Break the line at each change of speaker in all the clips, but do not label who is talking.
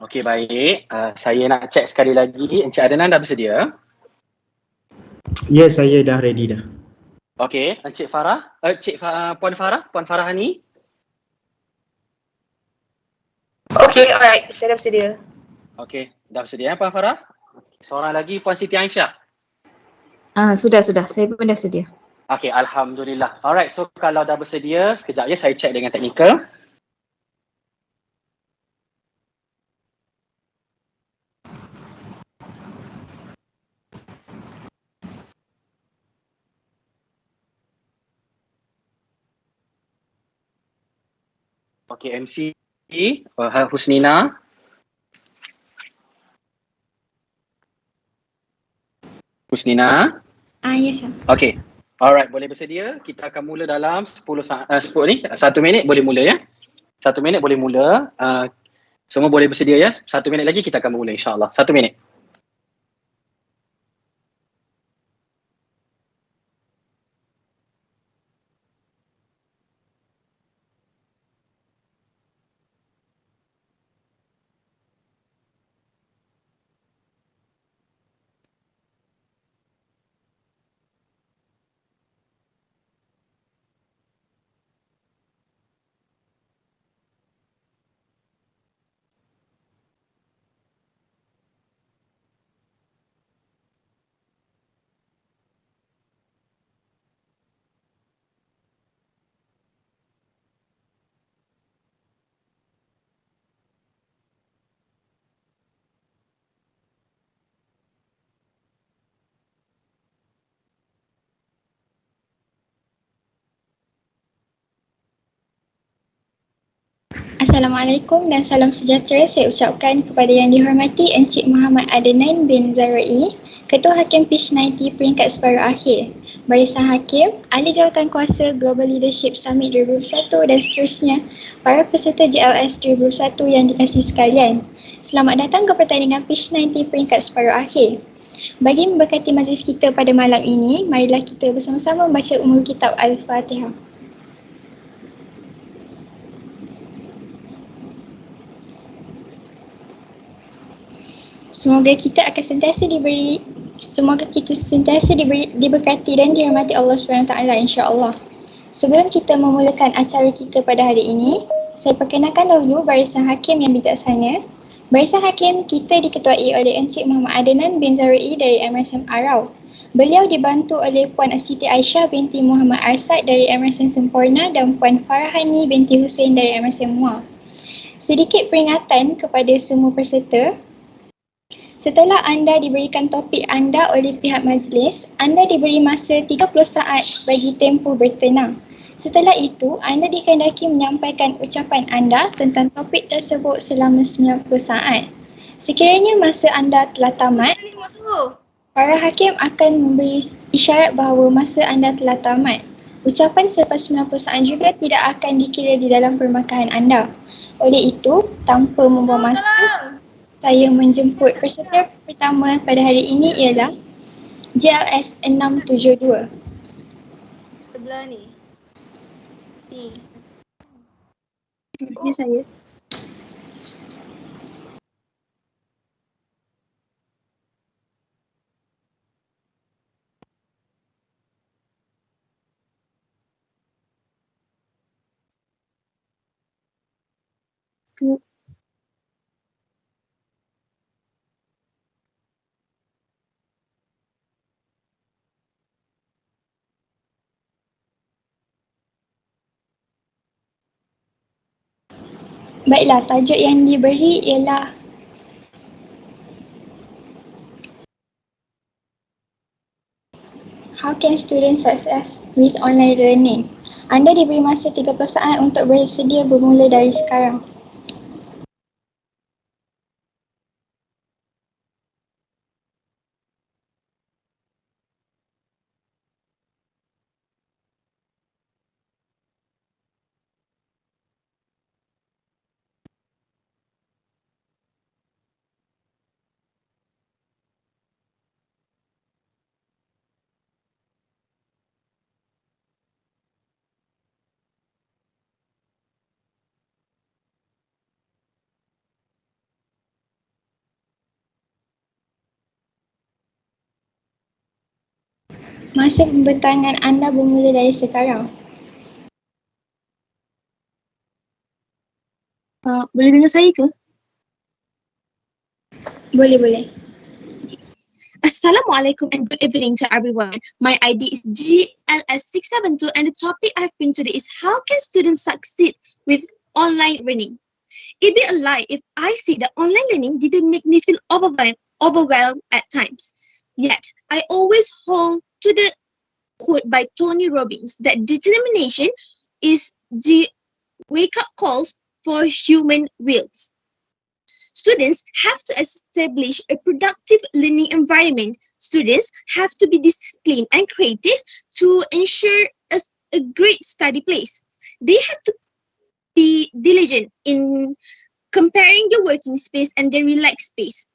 Okey, baik. Saya nak check sekali lagi. Encik Adnan dah bersedia?
Ya, saya dah ready dah.
Okey, Encik Farah, Puan Farah Hani.
Okey, alright. Saya dah bersedia.
Okey, dah bersedia Puan Farah? Seorang lagi Puan Siti Aisyah.
Sudah. Saya pun dah sedia.
Okey, alhamdulillah. Alright, so kalau dah bersedia, sekejap ya saya check dengan teknikal. Okey, MC Husnina. Husnina.
Ya, Syah.
Okey. Alright, boleh bersedia. Kita akan mula dalam 1 minit boleh mula ya. 1 minit boleh mula. Semua boleh bersedia ya. 1 minit lagi kita akan mula insya-Allah. 1 minit.
Assalamualaikum dan salam sejahtera saya ucapkan kepada yang dihormati Encik Muhammad Adnan bin Zarai, Ketua Hakim Pitch90 peringkat separuh akhir, Barisan Hakim, Ahli Jawatan Kuasa Global Leadership Summit 2021 dan seterusnya, para peserta JLS 2021 yang dikasihi sekalian. Selamat datang ke pertandingan Pitch90 peringkat separuh akhir. Bagi memberkati majlis kita pada malam ini, marilah kita bersama-sama membaca Ummul Kitab Al-Fatihah. Semoga kita sentiasa diberkati dan dirahmati Allah SWT insya-Allah. Sebelum kita memulakan acara kita pada hari ini, saya perkenalkan dahulu Barisan Hakim yang bijaksana. Barisan Hakim kita diketuai oleh Encik Muhammad Adnan bin Zarai dari MRSM Arau. Beliau dibantu oleh Puan Siti Aisyah binti Muhammad Arsad dari MRSM Sempurna dan Puan Farahani binti Hussein dari MRSM Muar. Sedikit peringatan kepada semua peserta. Setelah anda diberikan topik anda oleh pihak majlis, anda diberi masa 30 saat bagi tempoh bertenang. Setelah itu, anda dikehendaki menyampaikan ucapan anda tentang topik tersebut selama 90 saat. Sekiranya masa anda telah tamat, para hakim akan memberi isyarat bahawa masa anda telah tamat. Ucapan selepas 90 saat juga tidak akan dikira di dalam permakahan anda. Oleh itu, tanpa membuang masa, saya menjemput peserta pertama pada hari ini ialah JLS 672.
Sebelah ni.
Ini saya.
Baiklah, tajuk yang diberi ialah How can students success with online learning? Anda diberi masa 30 saat untuk bersedia bermula dari sekarang. Masa pembentangan anda bermula dari sekarang.
Boleh dengar saya ke?
Boleh.
Assalamualaikum and good evening to everyone. My ID is GLS672 and the topic I've been today is how can students succeed with online learning? It'd be a lie if I say that online learning didn't make me feel overwhelmed at times. Yet, I always hold to the quote by Tony Robbins that determination is the wake-up calls for human wills. Students have to establish a productive learning environment. Students have to be disciplined and creative to ensure a great study place. They have to be diligent in comparing the working space and the relaxed space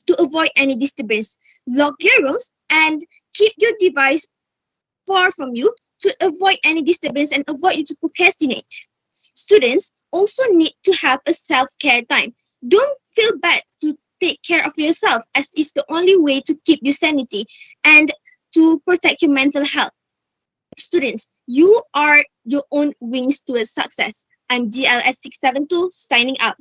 to avoid any disturbance. Lock your rooms and keep your device far from you to avoid any disturbance and avoid you to procrastinate. Students also need to have a self-care time. Don't feel bad to take care of yourself as it's the only way to keep your sanity and to protect your mental health. Students, you are your own wings to a success. I'm GLS672 signing out.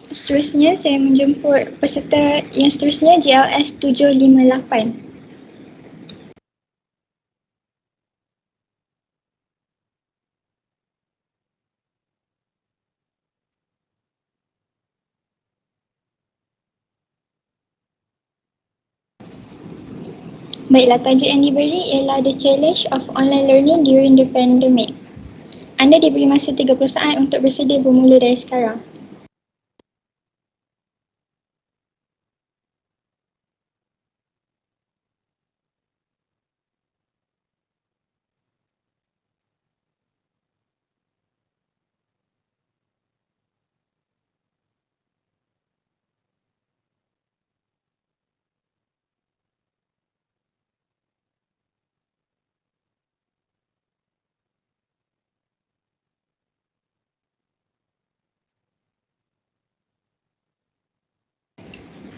Seterusnya saya menjemput peserta yang seterusnya GLS 758. Baiklah, tajuk yang diberi ialah The Challenge of Online Learning During the Pandemic. Anda diberi masa 30 saat untuk bersedia bermula dari sekarang.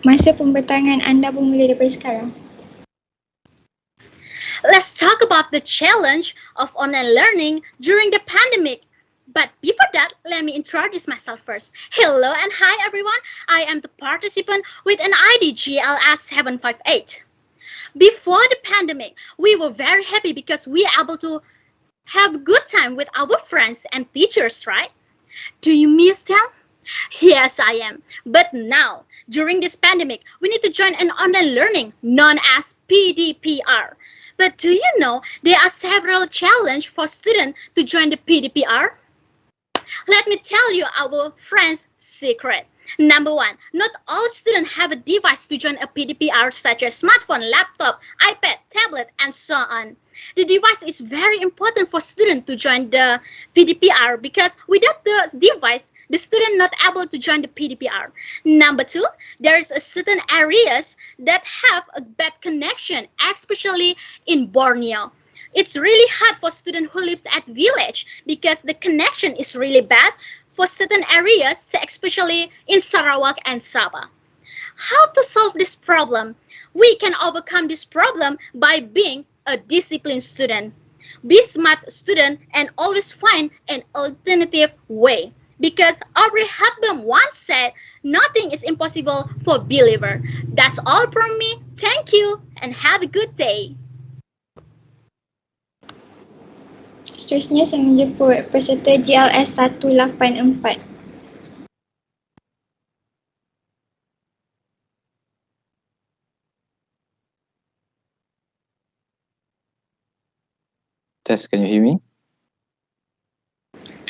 Masa pembentangan anda bermula daripada sekarang.
Let's talk about the challenge of online learning during the pandemic. But before that, let me introduce myself first. Hello and hi everyone. I am the participant with an ID GLS758. Before the pandemic, we were very happy because we are able to have a good time with our friends and teachers, right? Do you miss them? Yes, I am. But now, during this pandemic, we need to join an online learning known as PDPR. But do you know there are several challenges for students to join the PDPR? Let me tell you our friend's secret. Number one, not all students have a device to join a PDPR such as smartphone, laptop, iPad, tablet, and so on. The device is very important for students to join the PDPR because without the device, the student not able to join the PDPR. Number two, there is a certain areas that have a bad connection, especially in Borneo. It's really hard for student who lives at village because the connection is really bad for certain areas, especially in Sarawak and Sabah. How to solve this problem? We can overcome this problem by being a disciplined student. Be smart student and always find an alternative way. Because Aubrey Hepburn once said, nothing is impossible for believer. That's all from me. Thank you and have a good day.
Seterusnya saya menjemput peserta GLS 184.
Test, can you hear me?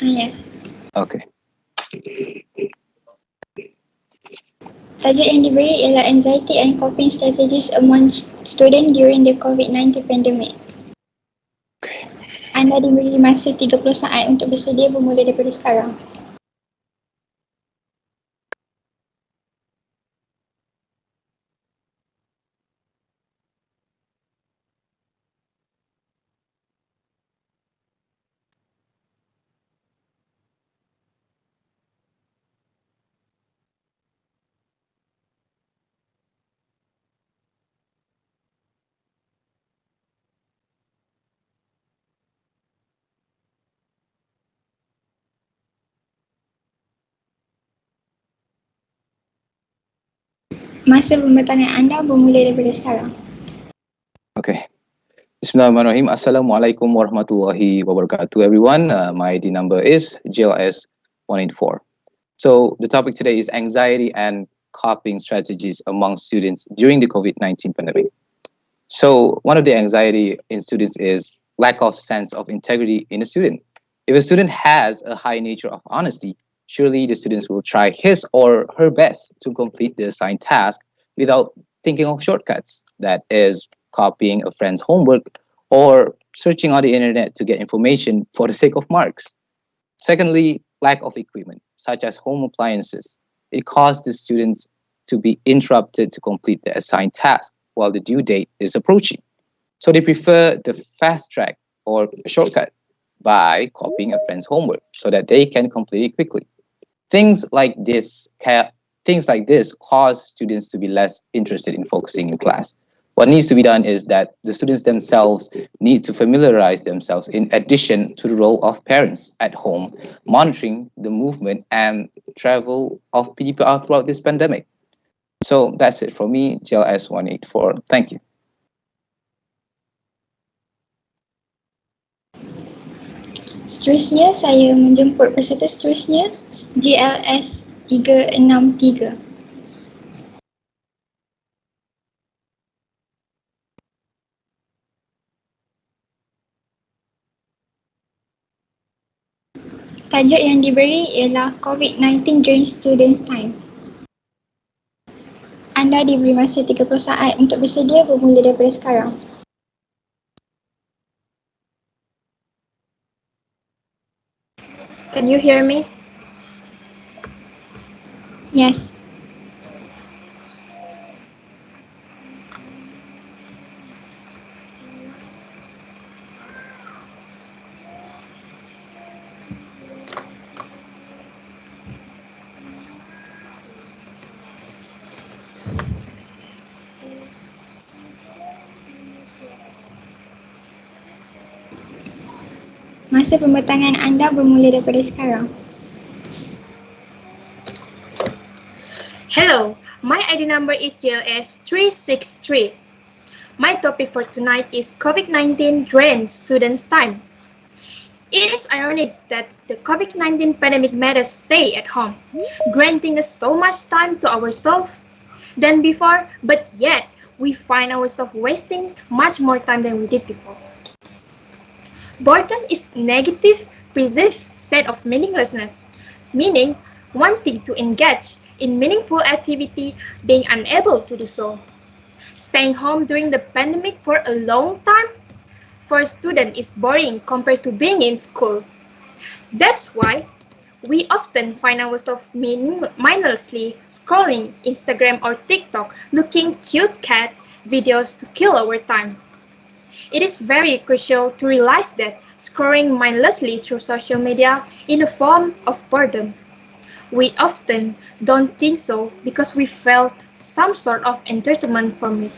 Yes.
Okay.
Tajuk yang diberi ialah Anxiety and Coping Strategies Among Students During the COVID-19 Pandemic. Anda diberi masa 30 saat untuk bersedia bermula daripada sekarang. Masa pembentangan anda bermula daripada sekarang.
Okay. Bismillahirrahmanirrahim. Assalamualaikum warahmatullahi wabarakatuh, everyone. My ID number is JLS 184. So the topic today is anxiety and coping strategies among students during the COVID-19 pandemic. So one of the anxiety in students is lack of sense of integrity in a student. If a student has a high nature of honesty, surely the students will try his or her best to complete the assigned task without thinking of shortcuts. That is copying a friend's homework or searching on the internet to get information for the sake of marks. Secondly, lack of equipment, such as home appliances. It caused the students to be interrupted to complete the assigned task while the due date is approaching. So they prefer the fast track or shortcut by copying a friend's homework so that they can complete it quickly. Things like this things like this cause students to be less interested in focusing in class. What needs to be done is that the students themselves need to familiarize themselves in addition to the role of parents at home, monitoring the movement and travel of people throughout this pandemic. So that's it from me, JLS 184. Thank you.
Seterusnya, saya menjemput peserta seterusnya, JLS 363. Tajuk yang diberi ialah COVID-19 during students' time. Anda diberi masa 30 saat untuk bersedia bermula daripada sekarang.
Can you hear me?
Yes. Masa pembentangan anda bermula daripada sekarang.
Hello, my ID number is JLS 363. My topic for tonight is COVID-19 drains students' time. It is ironic that the COVID-19 pandemic made us stay at home, granting us so much time to ourselves than before, but yet we find ourselves wasting much more time than we did before. Boredom is negative, perceived state of meaninglessness, meaning wanting to engage in meaningful activity, being unable to do so. Staying home during the pandemic for a long time for a student is boring compared to being in school. That's why we often find ourselves mindlessly scrolling Instagram or TikTok looking cute cat videos to kill our time. It is very crucial to realize that scrolling mindlessly through social media is a form of boredom. We often don't think so because we felt some sort of entertainment from it.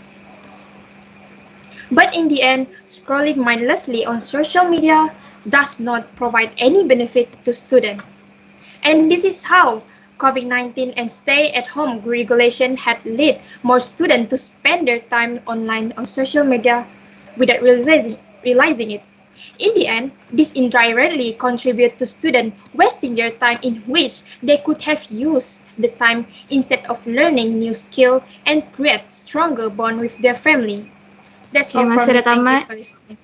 But in the end, scrolling mindlessly on social media does not provide any benefit to students. And this is how COVID-19 and stay-at-home regulation had led more students to spend their time online on social media without realizing it. In the end, this indirectly contributes to students wasting their time in which they could have used the time instead of learning new skills and create stronger bond with their family. That's all
masa
from me.
dah tamat.
Thank you for listening.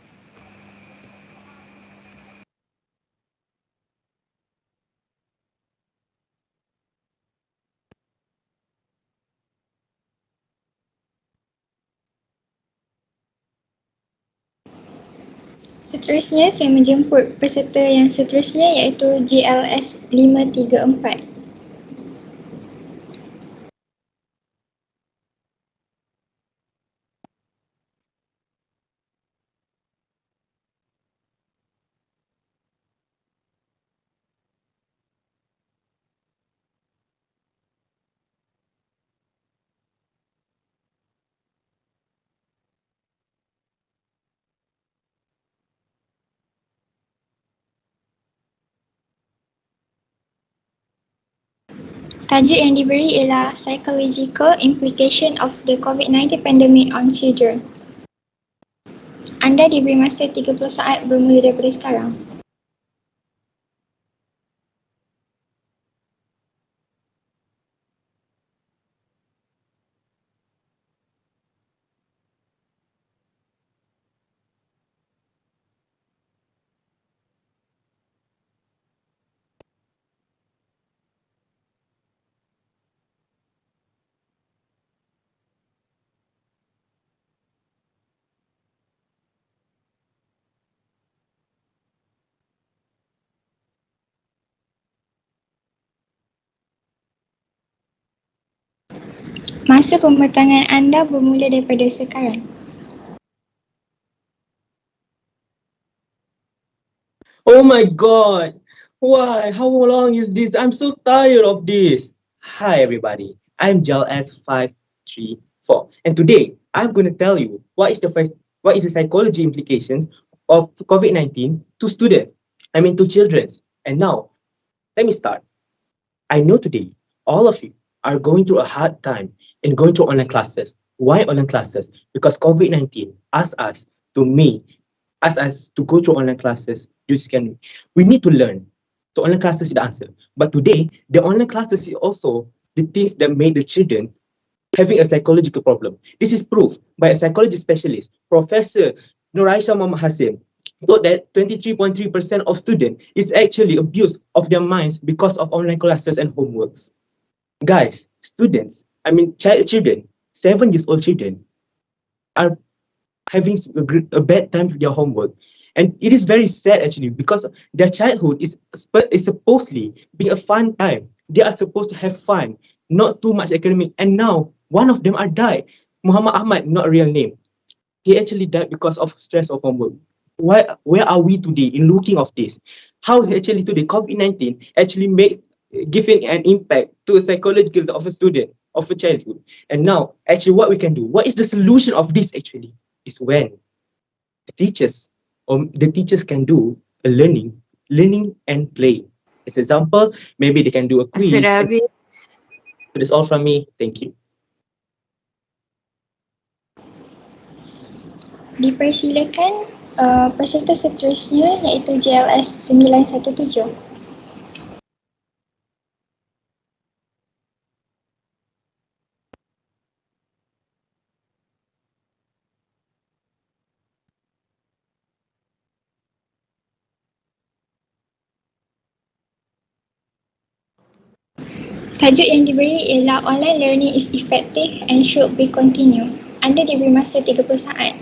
Seterusnya, saya menjemput peserta yang seterusnya iaitu JLS 534. Tajuk yang diberi ialah Psychological Implication of the COVID-19 Pandemic on Children. Anda diberi masa 30 saat bermula daripada sekarang. Masa pembentangan anda bermula daripada sekarang.
Oh my god! Why? How long is this? I'm so tired of this. Hi everybody, I'm JLS534 and today I'm going to tell you what is the psychology implications of COVID-19 to students, to children. And now, let me start. I know today all of you are going through a hard time in going to online classes. Why online classes? Because COVID-19 asked us to go through online classes. We need to learn. So online classes is the answer. But today, the online classes is also the things that made the children having a psychological problem. This is proved by a psychology specialist, Professor Nuraisha Muhammad Hassim, thought that 23.3% of students is actually abuse of their minds because of online classes and homeworks. Guys, children, 7 years old children are having a bad time with their homework. And it is very sad actually because their childhood is supposedly being a fun time. They are supposed to have fun, not too much academic. And now one of them are died. Muhammad Ahmad, not a real name. He actually died because of stress of homework. Where are we today in looking of this? How actually today COVID-19 actually giving an impact to a psychological of a student, of a childhood. And now actually what we can do, what is the solution of this actually, is when the teachers can do a learning and play. As example, maybe they can do a quiz. That's all from me. Thank you.
Dipersilakan peserta seterusnya iaitu JLS 917. Tajuk yang diberi ialah Online Learning is Effective and Should be Continued. Anda diberi masa 30 saat.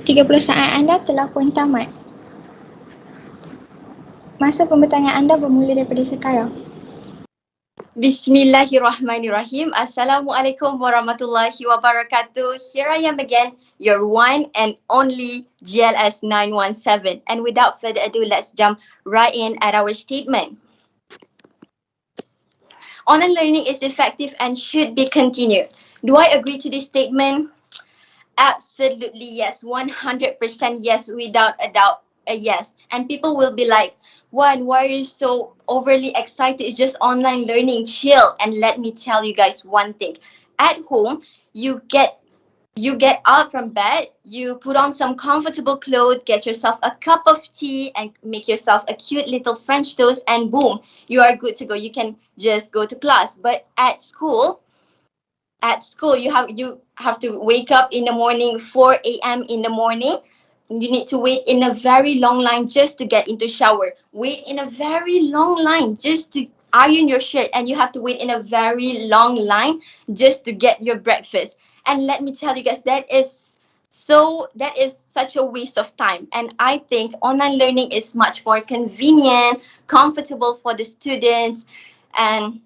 Tiga 30 saat anda telah pun tamat. Masa pembentangan anda bermula daripada sekarang.
Bismillahirrahmanirrahim. Assalamualaikum warahmatullahi wabarakatuh. Here I am again, your one and only GLS 917. And without further ado, let's jump right in at our statement. Online learning is effective and should be continued. Do I agree to this statement? Absolutely yes, 100% yes, without a doubt a yes. And people will be like, why are you so overly excited? It's just online learning, chill. And let me tell you guys one thing. At home, you get up from bed, you put on some comfortable clothes, get yourself a cup of tea and make yourself a cute little French toast, and boom, you are good to go. You can just go to class. But at school you have to wake up in the morning, 4 a.m. in the morning. You need to wait in a very long line just to get into shower. Wait in a very long line just to iron your shirt, and you have to wait in a very long line just to get your breakfast. And let me tell you guys, that is So that is such a waste of time. And I think online learning is much more convenient, comfortable for the students, and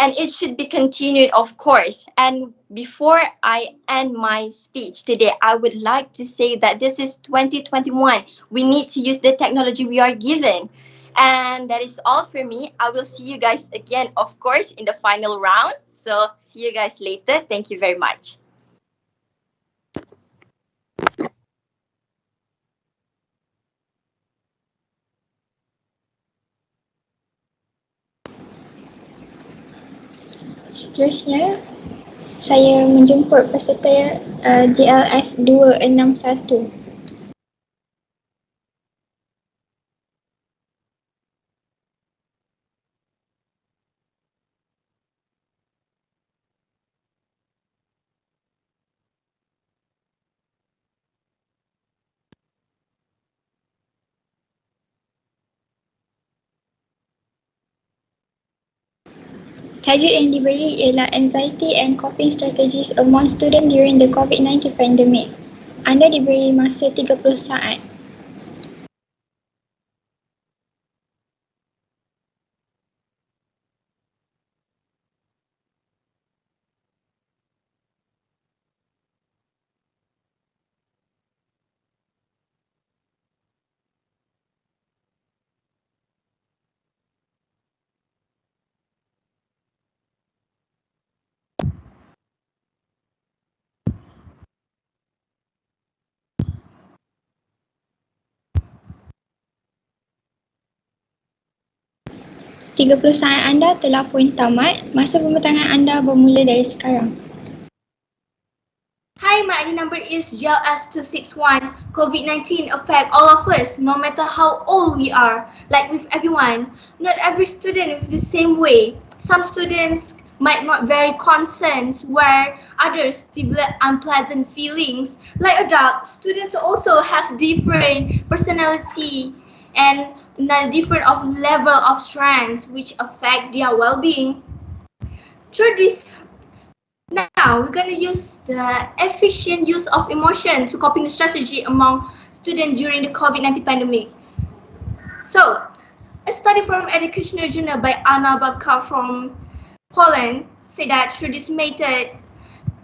it should be continued, of course. And before I end my speech today, I would like to say that this is 2021. We need to use the technology we are given. And that is all for me. I will see you guys again, of course, in the final round. So see you guys later. Thank you very much.
Seterusnya, saya menjemput peserta JLS 261. Tajuk yang diberi ialah Anxiety and Coping Strategies Among Students During the COVID-19 Pandemic. Anda diberi masa 30 saat. Tiga puluh saat anda telah pun tamat. Masa pembentangan anda bermula dari sekarang.
Hi, my ID number is JLS261. COVID-19 affect all of us, no matter how old we are. Like with everyone, not every student with the same way. Some students might not very concerned, where others develop unpleasant feelings. Like adults, students also have different personality and different of level of strength, which affect their well-being. Through this, now we're going to use the efficient use of emotion to coping strategy among students during the COVID-19 pandemic. So, a study from Educational Journal by Anna Babka from Poland said that through this method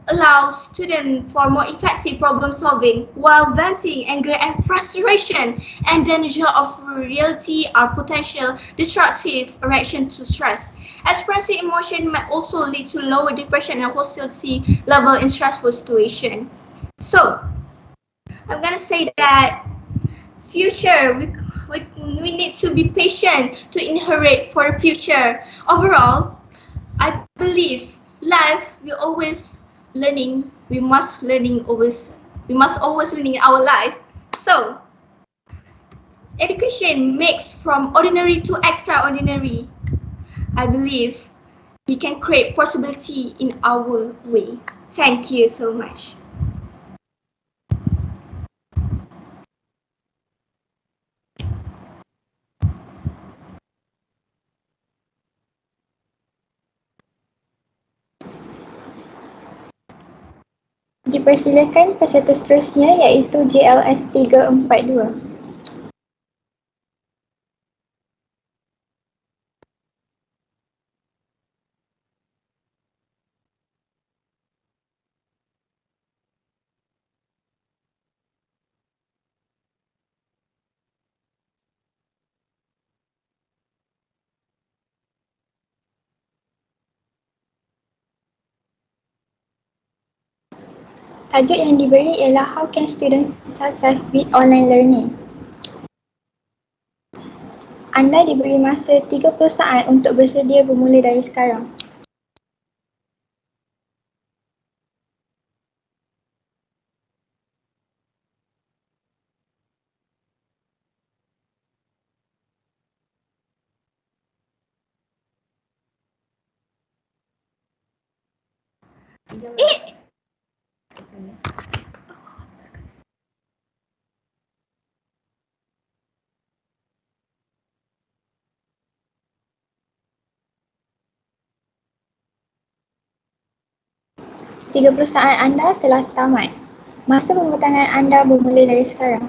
allows students for more effective problem solving while venting anger and frustration and danger of reality or potential destructive reaction to stress. Expressing emotion might also lead to lower depression and hostility level in stressful situation. So, I'm gonna say that future we need to be patient to inherit for the future. Overall, I believe life will always learning. We must always learning in our life. So, education makes from ordinary to extraordinary. I believe we can create possibility in our way. Thank you so much.
Dipersilakan peserta seterusnya iaitu JLS 342. Tajuk yang diberi ialah How can students success with online learning? Anda diberi masa 30 saat untuk bersedia bermula dari sekarang.
Eh,
30 saat anda telah tamat. Masa pembentangan anda bermula dari sekarang.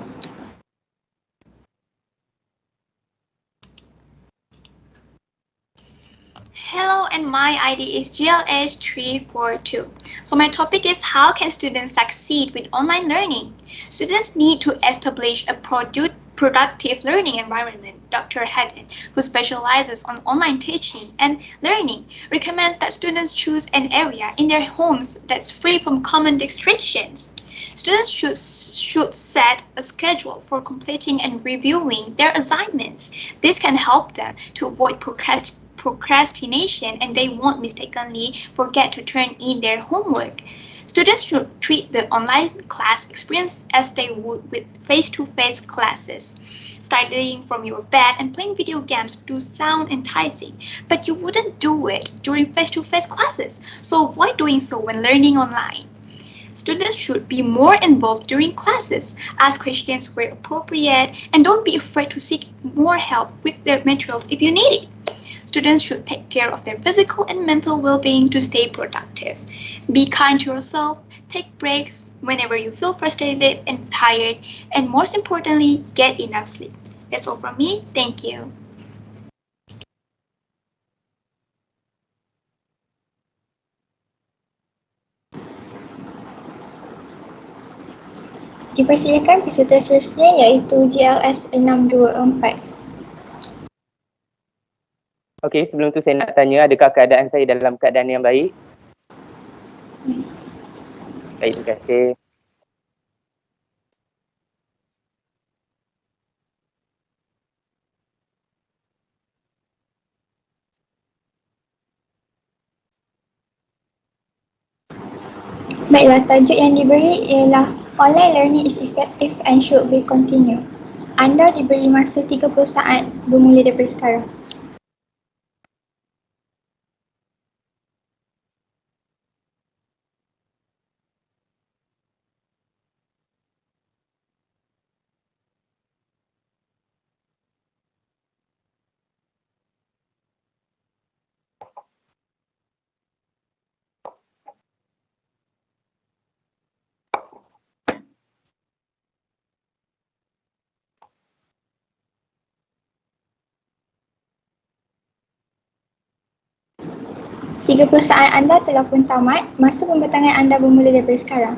Hello, and my ID is GLS342. So my topic is how can students succeed with online learning? Students need to establish a productive learning environment. Dr. Hatton, who specializes on online teaching and learning, recommends that students choose an area in their homes that's free from common distractions. Students should set a schedule for completing and reviewing their assignments. This can help them to avoid procrastination, and they won't mistakenly forget to turn in their homework. Students should treat the online class experience as they would with face-to-face classes. Studying from your bed and playing video games do sound enticing, but you wouldn't do it during face-to-face classes, so avoid doing so when learning online. Students should be more involved during classes, ask questions where appropriate, and don't be afraid to seek more help with their materials if you need it. Students should take care of their physical and mental well-being to stay productive. Be kind to yourself, take breaks whenever you feel frustrated and tired, and most importantly, get enough sleep. That's all from me. Thank you.
Dipersilakan peserta seterusnya iaitu GLS 624.
Okey, sebelum tu saya nak tanya, adakah keadaan saya dalam keadaan yang baik? Baik, terima kasih.
Baiklah, tajuk yang diberi ialah online learning is effective and should be continued. Anda diberi masa 30 saat bermula daripada sekarang. Tiga puluh saat anda telah pun tamat. Masa pembentangan anda bermula daripada sekarang.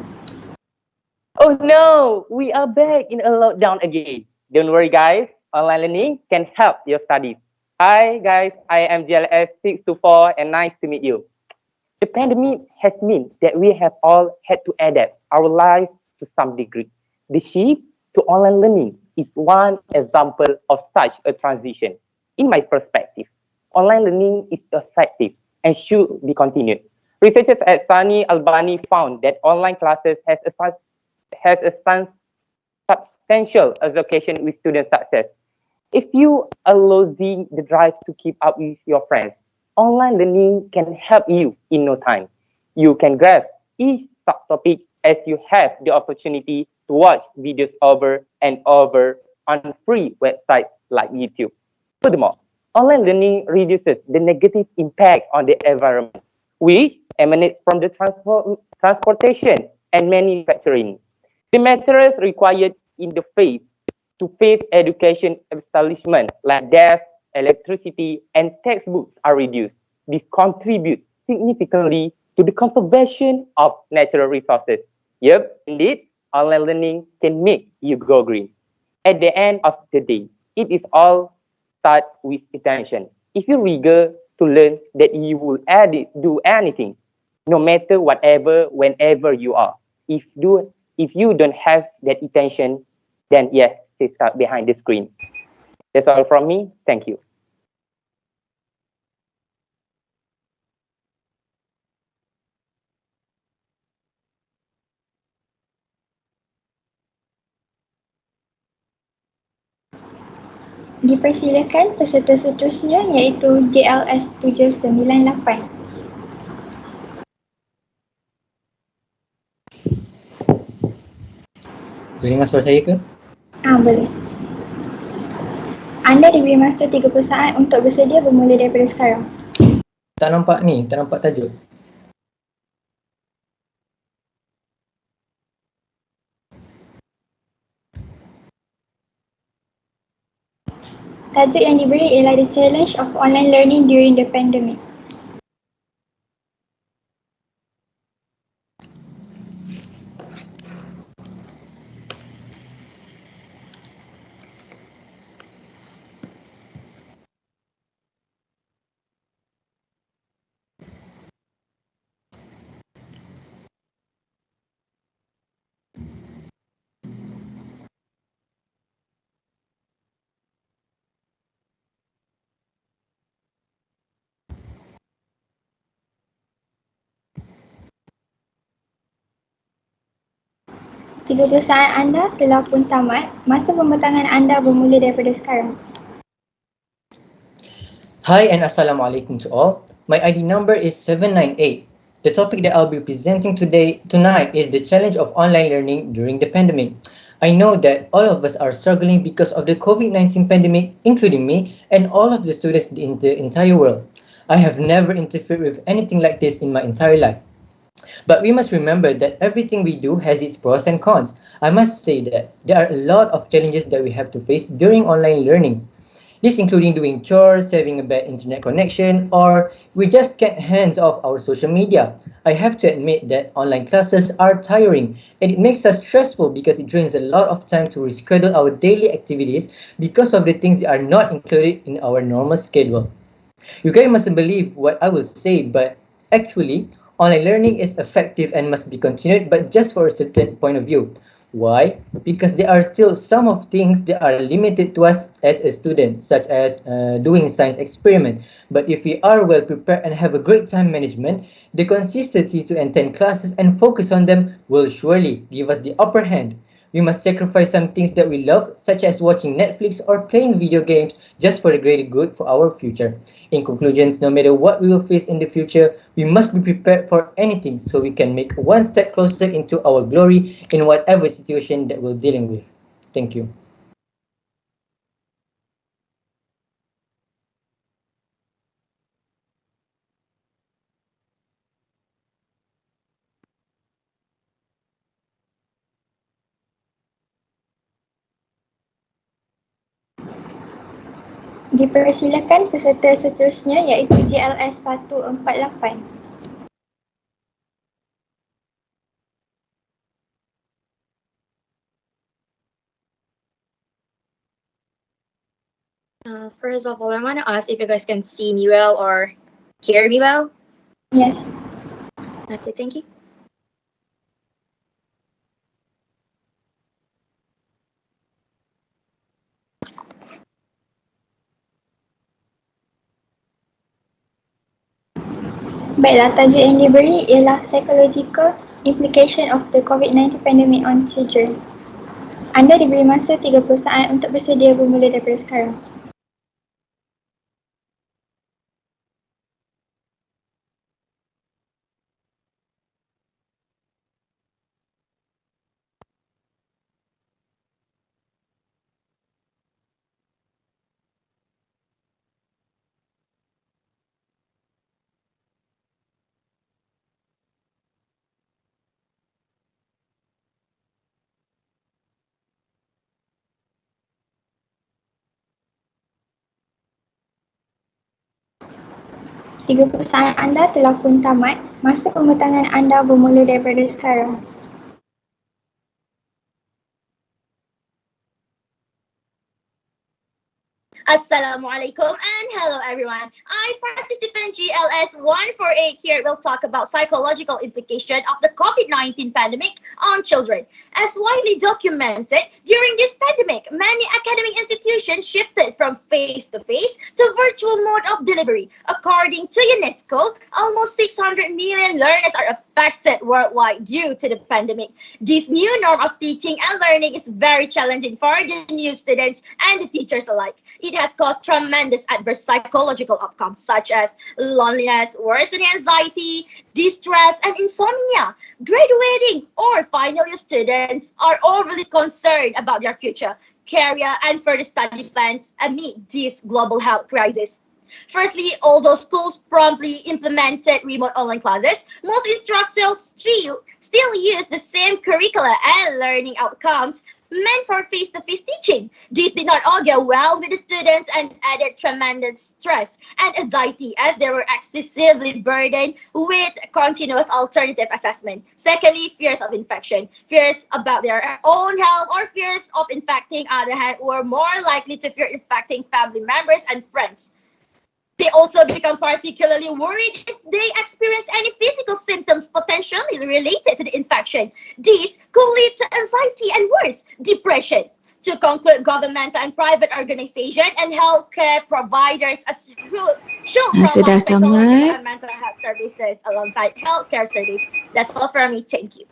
Oh no, we are back in a lockdown again. Don't worry guys, online learning can help your studies. Hi guys, I am GLS624 and nice to meet you. The pandemic has meant that we have all had to adapt our lives to some degree. The shift to online learning is one example of such a transition. In my perspective, online learning is effective and should be continued. Researchers at SUNY Albany found that online classes has a substantial association with student success. If you are losing the drive to keep up with your friends, online learning can help you in no time. You can grasp each subtopic as you have the opportunity to watch videos over and over on free websites like YouTube. Furthermore, online learning reduces the negative impact on the environment, which emanates from the transportation and manufacturing. The materials required in the face-to-face education establishment like desks, electricity, and textbooks are reduced. This contributes significantly to the conservation of natural resources. Yep, indeed, online learning can make you go green. At the end of the day, it is all start with intention. If you're eager to learn, that you will do anything, no matter whatever, whenever you are. If you don't have that intention, then yes, stay stuck behind the screen. That's all from me. Thank you.
Dipersilakan peserta seterusnya iaitu JLS 798.
Boleh dengar suara saya ke?
Boleh. Anda diberi masa 30 saat untuk bersedia bermula daripada sekarang.
Tak nampak ni, tak nampak tajuk.
Tajuk yang diberi ialah The Challenge of Online Learning During the Pandemic. Tiga perusahaan anda telah pun tamat. Masa pembentangan anda bermula daripada sekarang.
Hi and Assalamualaikum to all. My ID number is 798. The topic that I'll be presenting tonight is the challenge of online learning during the pandemic. I know that all of us are struggling because of the COVID-19 pandemic, including me and all of the students in the entire world. I have never interfered with anything like this in my entire life. But we must remember that everything we do has its pros and cons. I must say that there are a lot of challenges that we have to face during online learning. This including doing chores, having a bad internet connection, or we just get hands off our social media. I have to admit that online classes are tiring and it makes us stressful because it drains a lot of time to reschedule our daily activities because of the things that are not included in our normal schedule. You guys mustn't believe what I will say, but actually, online learning is effective and must be continued, but just for a certain point of view. Why? Because there are still some of things that are limited to us as a student, such as doing science experiment. But if we are well prepared and have a great time management, the consistency to attend classes and focus on them will surely give us the upper hand. We must sacrifice some things that we love, such as watching Netflix or playing video games, just for the greater good for our future. In conclusions, no matter what we will face in the future, we must be prepared for anything so we can make one step closer into our glory in whatever situation that we're dealing with. Thank you.
Dipersilakan peserta seterusnya iaitu JLS 148.
First of all, I want to ask if you guys can see me well or hear me well.
Yes.
Okay, thank you.
Baiklah, tajuk yang diberi ialah Psychological Implication of the COVID-19 Pandemic on Children. Anda diberi masa 30 saat untuk bersedia bermula daripada sekarang. Tiga perusahaan anda telah pun tamat. Masa pembentangan anda bermula daripada sekarang.
Assalamualaikum and hello everyone. I, participant GLS 148 here, will talk about psychological implication of the COVID-19 pandemic on children. As widely documented, during this pandemic, many academic institutions shifted from face-to-face to virtual mode of delivery. According to UNESCO, almost 600 million learners are affected worldwide due to the pandemic. This new norm of teaching and learning is very challenging for the new students and the teachers alike. It has caused tremendous adverse psychological outcomes such as loneliness, worsening anxiety, distress, and insomnia. Graduating or final year students are overly concerned about their future, career, and further study plans amid this global health crisis. Firstly, although schools promptly implemented remote online classes, most instructors still use the same curricula and learning outcomes meant for face-to-face teaching. These did not all go well with the students and added tremendous stress and anxiety as they were excessively burdened with continuous alternative assessment. Secondly, fears of infection. Fears about their own health or fears of infecting others were more likely to fear infecting family members and friends. They also become particularly worried if they experience any physical symptoms potentially related to the infection. These could lead to anxiety and worse, depression. To conclude, governmental and private organizations and healthcare providers should
Sudah
provide psychological
tamat.
and mental health services alongside healthcare services. That's all from me. Thank you.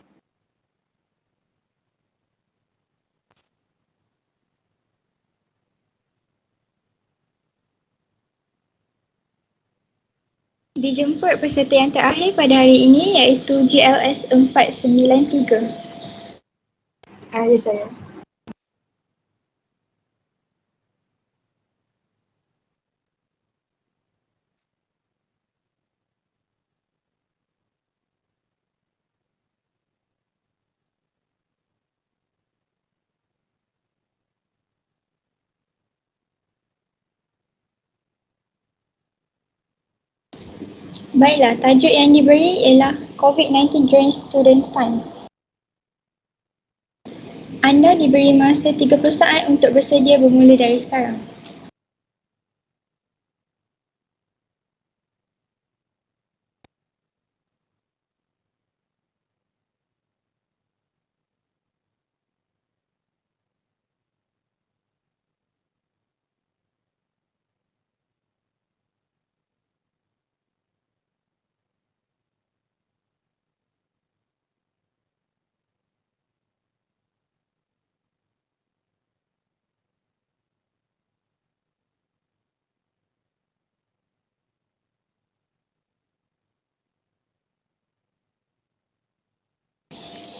Dijemput peserta yang terakhir pada hari ini iaitu GLS 493.
Ya saya.
Baiklah, tajuk yang diberi ialah COVID-19 during students' time. Anda diberi masa 30 saat untuk bersedia bermula dari sekarang.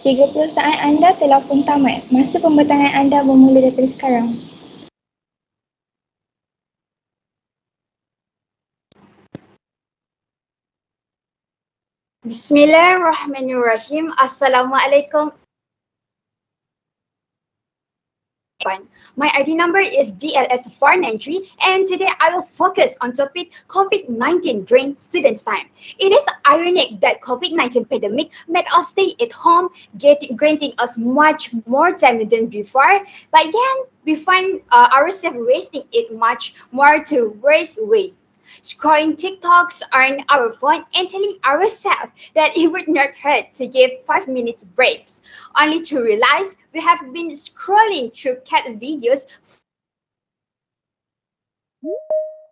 Tiga 30 saat anda telah pun tamat. Masa pembentangan anda bermula daripada sekarang.
Bismillahirrahmanirrahim. Assalamualaikum. My ID number is GLS493 and today I will focus on topic COVID-19 during students' time. It is ironic that COVID-19 pandemic made us stay at home, granting us much more time than before, but yet we find ourselves wasting it much more to worse way. Scrolling TikToks on our phone and telling ourselves that it would not hurt to give 5 minutes breaks, only to realize we have been scrolling through cat videos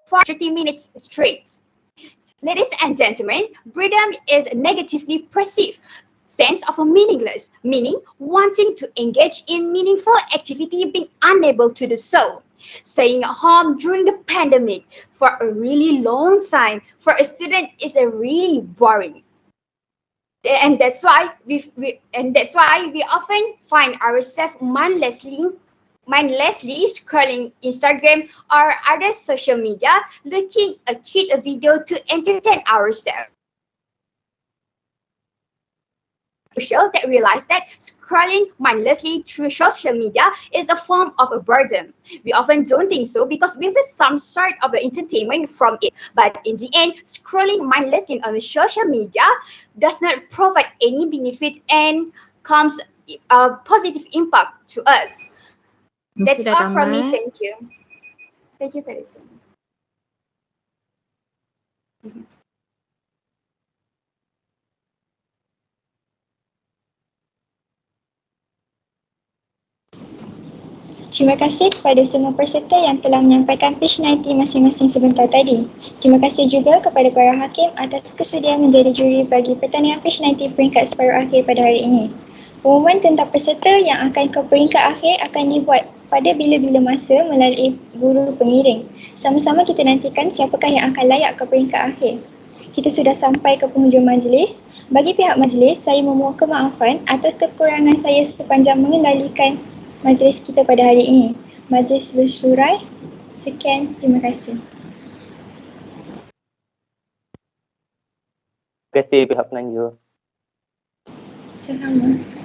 for 30 minutes straight. Ladies and gentlemen, boredom is negatively perceived sense of a meaningless, meaning wanting to engage in meaningful activity being unable to do so. Staying at home during the pandemic for a really long time for a student is a really boring. And that's why we often find ourselves mindlessly scrolling Instagram or other social media, looking a cute video to entertain ourselves. That realize that scrolling mindlessly through social media is a form of a burden. We often don't think so because we get some sort of entertainment from it. But in the end, scrolling mindlessly on social media does not provide any benefit and comes a positive impact to us. That's all from me. Thank you. Thank you for listening.
Terima kasih kepada semua peserta yang telah menyampaikan Pitch90 masing-masing sebentar tadi. Terima kasih juga kepada para hakim atas kesudian menjadi juri bagi pertandingan Pitch90 peringkat separuh akhir pada hari ini. Pengumuman tentang peserta yang akan ke peringkat akhir akan dibuat pada bila-bila masa melalui guru pengiring. Sama-sama kita nantikan siapakah yang akan layak ke peringkat akhir. Kita sudah sampai ke penghujung majlis. Bagi pihak majlis, saya memohon kemaafan atas kekurangan saya sepanjang mengendalikan majlis kita pada hari ini. Majlis bersurai. Sekian, terima kasih.
Terima kasih pihak penanjur.
Sama-sama.